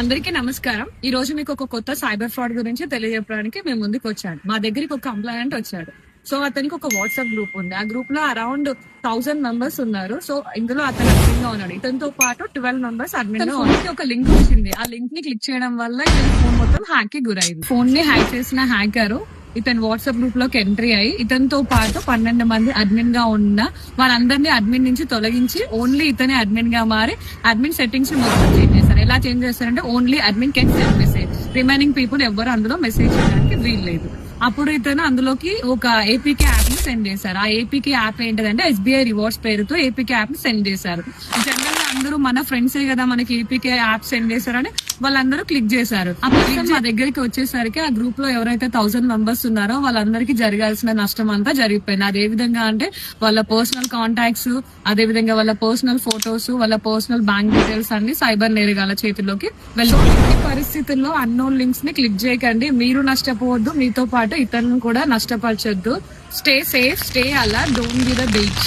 అందరికీ నమస్కారం. ఈ రోజు మీకు ఒక కొత్త సైబర్ ఫ్రాడ్ గురించి తెలియజెప్పడానికి మేము ముందుకు వచ్చాడు. మా దగ్గరికి ఒక కంప్లైంట్ వచ్చాడు. సో అతనికి ఒక వాట్సాప్ గ్రూప్ ఉంది. ఆ గ్రూప్ లో అరౌండ్ 1000 మెంబర్స్ ఉన్నారు. సో ఇందులో అతను అడ్మిన్ గా ఉన్నాడు. ఇతనితో పాటు 12 మెంబర్స్ అడ్మిన్ గా ఉన్నారు. ఒక లింక్ వచ్చింది. ఆ లింక్ ని క్లిక్ చేయడం వల్ల ఇతని ఫోన్ మొత్తం హ్యాక్ కి గురైంది. ఫోన్ ని హ్యాక్ చేసిన హ్యాకర్ ఇతని వాట్సాప్ గ్రూప్ లోకి ఎంట్రీ అయ్యి ఇతనితో పాటు 12 మంది అడ్మిన్ గా ఉన్న వాళ్ళందరినీ అడ్మిన్ నుంచి తొలగించి ఓన్లీ ఇతనే అడ్మిన్ గా మారి అడ్మిన్ సెట్టింగ్స్ మొత్తం చేంజ్ చేశారు. ఎలా చేంజ్ చేస్తారంటే only admin can send message, remaining people ఎవరు అందులో మెసేజ్ చేయడానికి వీల్లేదు. అప్పుడు ఇతను అందులోకి ఒక ఏపీకే యాప్ ని సెండ్ చేశారు. ఆ ఏపీకే యాప్ ఏంటంటే ఎస్బీఐ రివార్డ్స్ పేరుతో ఏపీకే యాప్ ని సెండ్ చేశారు. జనరల్ గా అందరూ మన ఫ్రెండ్సే కదా మనకి ఏపీకే యాప్ సెండ్ చేశారని వాళ్ళందరూ క్లిక్ చేశారు. అప్పుడు మా దగ్గరికి వచ్చేసరికి ఆ గ్రూప్ లో ఎవరైతే 1000 మెంబర్స్ ఉన్నారో వాళ్ళందరికీ జరగాల్సిన నష్టం అంతా జరిగిపోయింది. అదే విధంగా అంటే వాళ్ళ పర్సనల్ కాంటాక్ట్స్, అదే విధంగా వాళ్ళ పర్సనల్ ఫోటోస్, వాళ్ళ పర్సనల్ బ్యాంక్ డీటెయిల్స్ అన్ని సైబర్ నేరగాల చేతిలోకి వెళ్ళారు. ఈ పరిస్థితుల్లో అన్నోన్ లింక్స్ ని క్లిక్ చేయకండి. మీరు నష్టపోవద్దు, మీతో పాటు ఇతరులను కూడా నష్టపరచొద్దు. Stay safe, stay alert, don't be the beach.